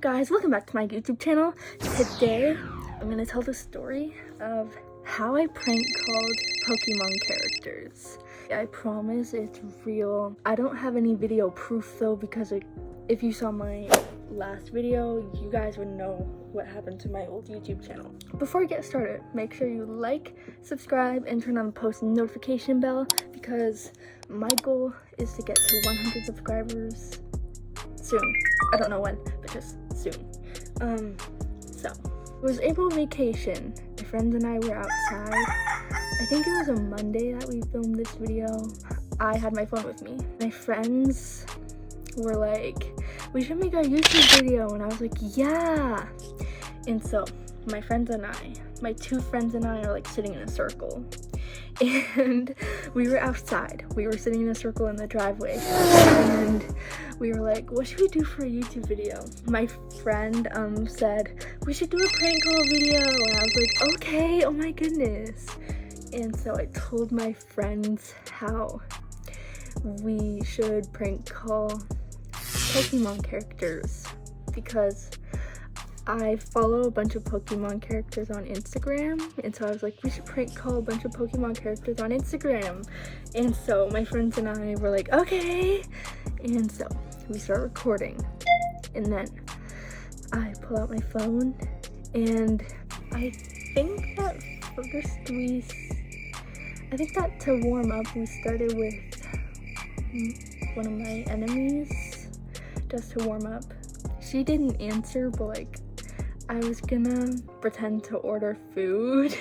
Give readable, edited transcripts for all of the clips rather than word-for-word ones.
up guys, welcome back to my YouTube channel. Today I'm gonna tell the story of how I prank called Pokemon characters. I promise it's real. I don't have any video proof though, because if you saw my last video, you guys would know what happened to my old YouTube channel. Before we get started, make sure you like, subscribe, and turn on the post notification bell, because my goal is to get to 100 subscribers soon. I don't know when, but just soon. So it was April vacation. My friends and I were outside. I think it was a Monday that we filmed this video. I had my phone with me. My friends were like, we should make a YouTube video, and I was like, yeah. And so my friends and I, my two friends and I, are like sitting in a circle, and we were outside. We were sitting in a circle in the driveway, and we were like, what should we do for a YouTube video? My friend said we should do a prank call video, and I was like, okay, oh my goodness. And so I told my friends how we should prank call Pokemon characters, because I follow a bunch of Pokemon characters on Instagram, and so I was like, we should prank call a bunch of Pokemon characters on Instagram. And so my friends and I were like, okay. And so we start recording, and then I pull out my phone, and I think that to warm up, we started with one of my enemies, just to warm up. She didn't answer, but like, I was gonna pretend to order food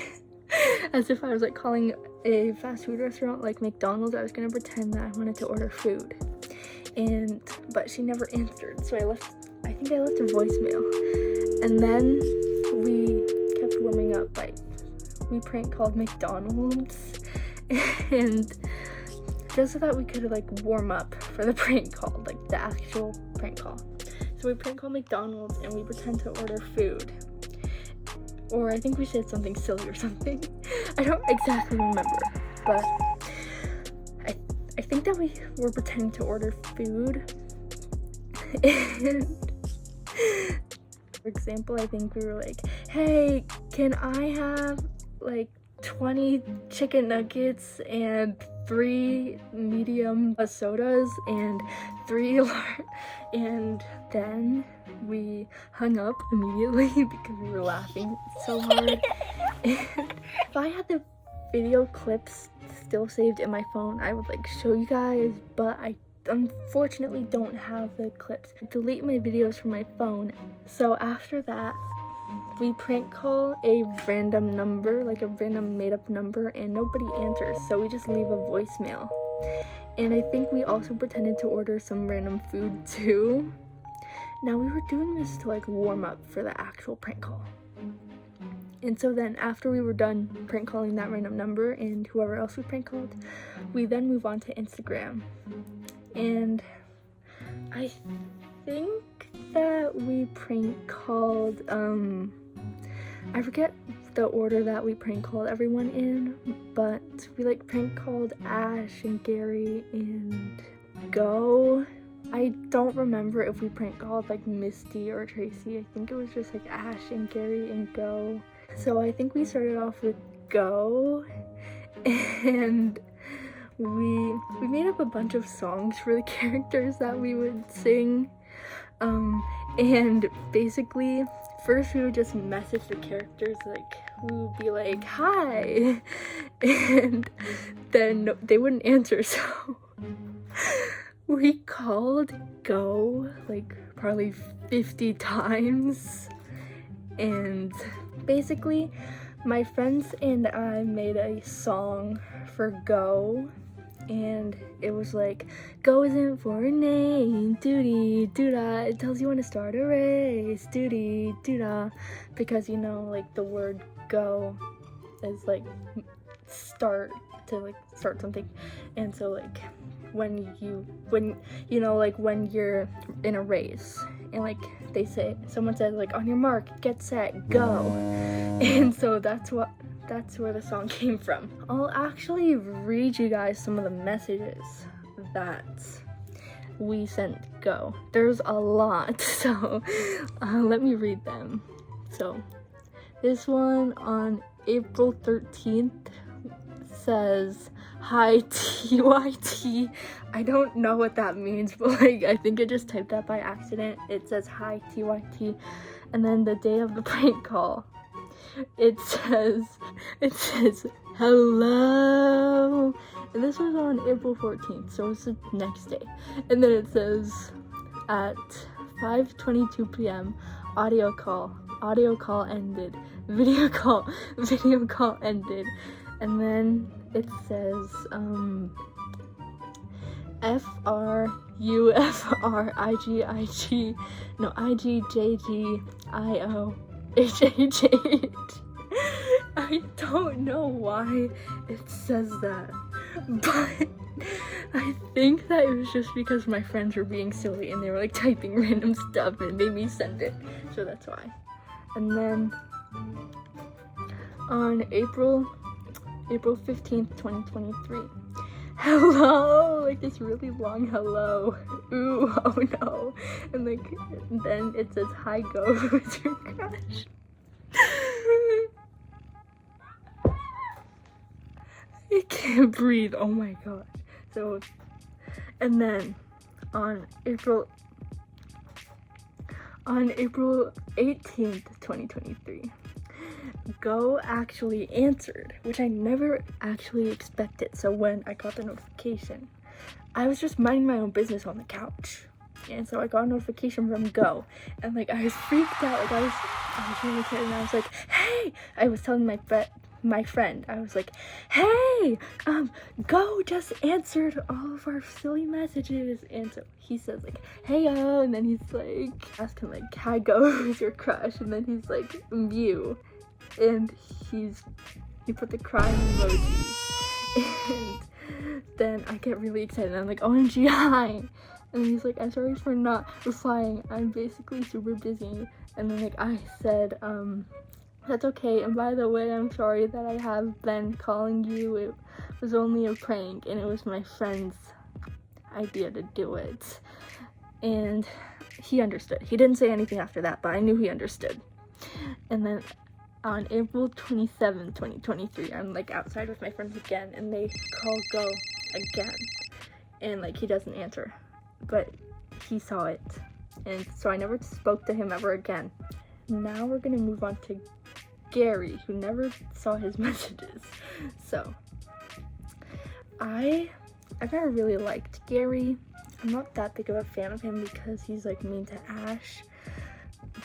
as if I was like calling a fast food restaurant like McDonald's. I was gonna pretend that I wanted to order food, but she never answered, so I think I left a voicemail. And then we kept warming up, like we prank called McDonald's, and just so that we could like warm up for the prank call, like the actual prank call. So we prank call McDonald's and we pretend to order food. Or I think we said something silly or something. I don't exactly remember, but I think that we were pretending to order food. And for example, I think we were like, hey, can I have like 20 chicken nuggets and 3 medium sodas and 3 large, and then we hung up immediately because we were laughing so hard. And if I had the video clips still saved in my phone, I would like show you guys, but I unfortunately don't have the clips. I delete my videos from my phone. So after that, we prank call a random number, like a random made-up number, and nobody answers, so we just leave a voicemail. And I think we also pretended to order some random food too. Now we were doing this to like warm up for the actual prank call. And so then after we were done prank calling that random number and whoever else we prank called, we then move on to Instagram. And I think that we prank called, I forget the order that we prank called everyone in, but we like prank called Ash and Gary and Go. I don't remember if we prank called like Misty or Tracy. I think it was just like Ash and Gary and Go. So I think we started off with Go, and we made up a bunch of songs for the characters that we would sing. And basically, first we would just message the characters, like we would be like, hi, and then they wouldn't answer, so we called Go like probably 50 times. And basically my friends and I made a song for Go, and it was like, go isn't for a name, doody doo-dah, it tells you when to start a race, doody doo-dah, because you know, like the word go is like start something. And so like when you're in a race and like someone says like, on your mark, get set, go. And so that's where the song came from. I'll actually read you guys some of the messages that we sent go. There's a lot, so let me read them. So this one on April 13th says, hi TYT. I don't know what that means, but like I think I just typed that by accident. It says hi TYT. And then the day of the prank call, it says hello. And this was on April 14th, so it's the next day. And then it says at 5:22 p.m. audio call ended, video call ended. And then it says IGJGIOHHH. I don't know why it says that, but I think that it was just because my friends were being silly and they were like typing random stuff and made me send it, so that's why. And then on April 15th, 2023, hello, like this really long hello, ooh, oh no, and like then it says hi go with your crush. I can't breathe, oh my god. So, and then on April 18th, 2023, Go actually answered, which I never actually expected. So when I got the notification, I was just minding my own business on the couch, and so I got a notification from Go, and like I was freaked out. Like I was really excited, and I was like, hey, I was telling my friend, I was like, hey, Go just answered all of our silly messages. And so he says like, hey yo, and then he's like, ask him like, hi Go, who's your crush? And then he's like, Mew. And he put the crying emojis. And then I get really excited, I'm like, OMG, hi. And he's like, I'm sorry for not replying, I'm basically super busy. And then like I said, that's okay, and by the way, I'm sorry that I have been calling you. It was only a prank, and it was my friend's idea to do it. And he understood. He didn't say anything after that, but I knew he understood. And then on April 27th, 2023, I'm like outside with my friends again, and they call Go again, and like he doesn't answer, but he saw it, and so I never spoke to him ever again. Now we're gonna move on to Gary, who never saw his messages. So I've never really liked Gary. I'm not that big of a fan of him because he's like mean to Ash.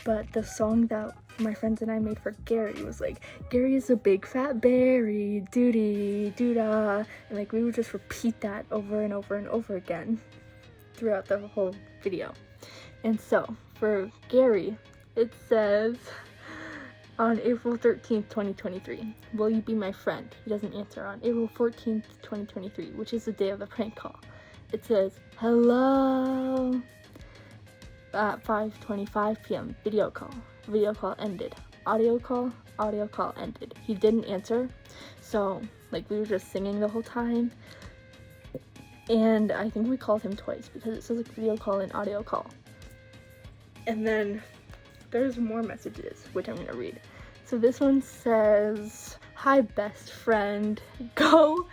But the song that my friends and I made for Gary was like, Gary is a big fat berry, doody doodah, and like we would just repeat that over and over and over again throughout the whole video. And so for Gary, it says on April 13th, 2023, will you be my friend? He doesn't answer. On April 14th, 2023, which is the day of the prank call, it says hello. At 5:25 p.m. video call ended, audio call ended. He didn't answer, so like we were just singing the whole time, and I think we called him twice because it says like video call and audio call. And then there's more messages which I'm gonna read. So this one says, hi best friend, Go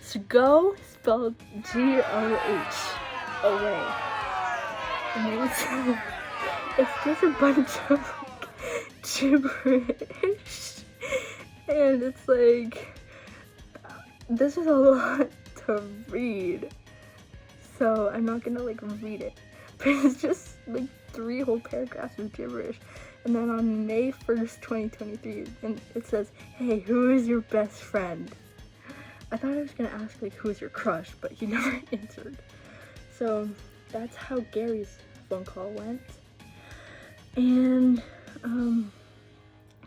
spelled G-O-H away. It's just a bunch of like gibberish, and it's like, this is a lot to read, so I'm not gonna like read it, but it's just like 3 whole paragraphs of gibberish. And then on May 1st, 2023, and it says, hey, who is your best friend? I thought I was gonna ask like, who's your crush, but he never answered. So that's how Gary's phone call went. And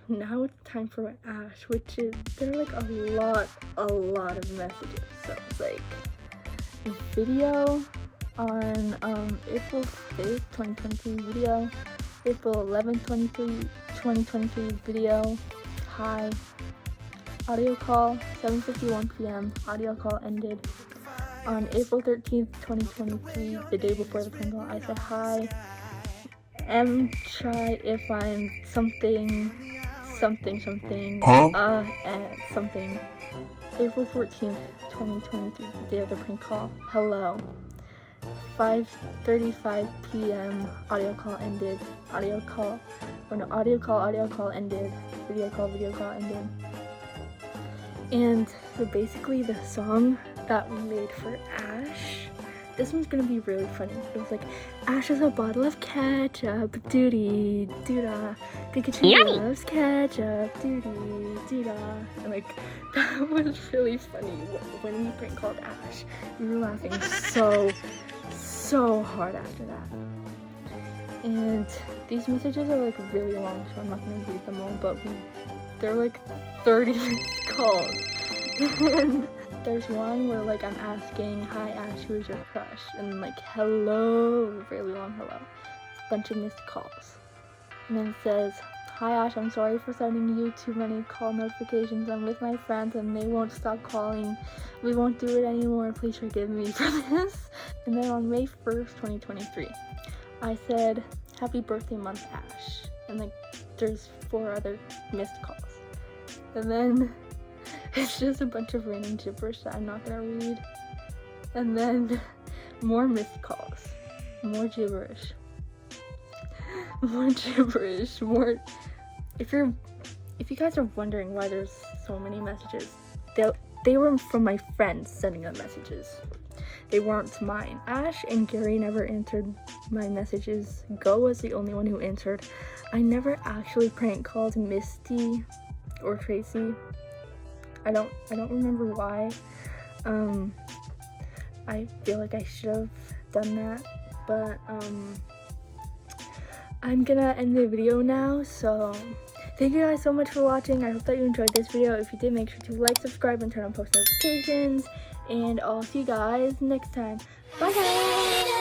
now it's time for Ash, which is, there are like a lot of messages. So it's like video on April 5th, 2023 video, April 11th, 2023 video, hi, audio call, 7:51 p.m, audio call ended, On April 13th, 2023, the day before the prank call, I said, hi, try if I'm something, and something. April 14th, 2023, the day of the prank call, hello. 5:35 p.m. audio call ended. Audio call ended. Video call ended. And so basically the song that we made for Ash, this one's gonna be really funny. It was like, Ash has a bottle of ketchup, doody doodah. Pikachu loves ketchup, doody doodah. And like, that was really funny. When we prank called Ash, we were laughing so hard after that. And these messages are like really long, so I'm not gonna read them all, but they're like 30 calls. And there's one where like I'm asking, hi Ash, who's your crush? And like, hello, really long hello. It's a bunch of missed calls. And then it says, hi Ash, I'm sorry for sending you too many call notifications. I'm with my friends and they won't stop calling. We won't do it anymore. Please forgive me for this. And then on May 1st, 2023, I said, happy birthday month, Ash. And like, there's 4 other missed calls. And then it's just a bunch of random gibberish that I'm not gonna read. And then more missed calls. More gibberish. More. If you guys are wondering why there's so many messages, they were from my friends sending them messages. They weren't mine. Ash and Gary never answered my messages. Go was the only one who answered. I never actually prank called Misty or Tracy. I don't remember why. I feel like I should have done that, but I'm gonna end the video now. So thank you guys so much for watching. I hope that you enjoyed this video. If you did, make sure to like, subscribe, and turn on post notifications. And I'll see you guys next time. Bye guys!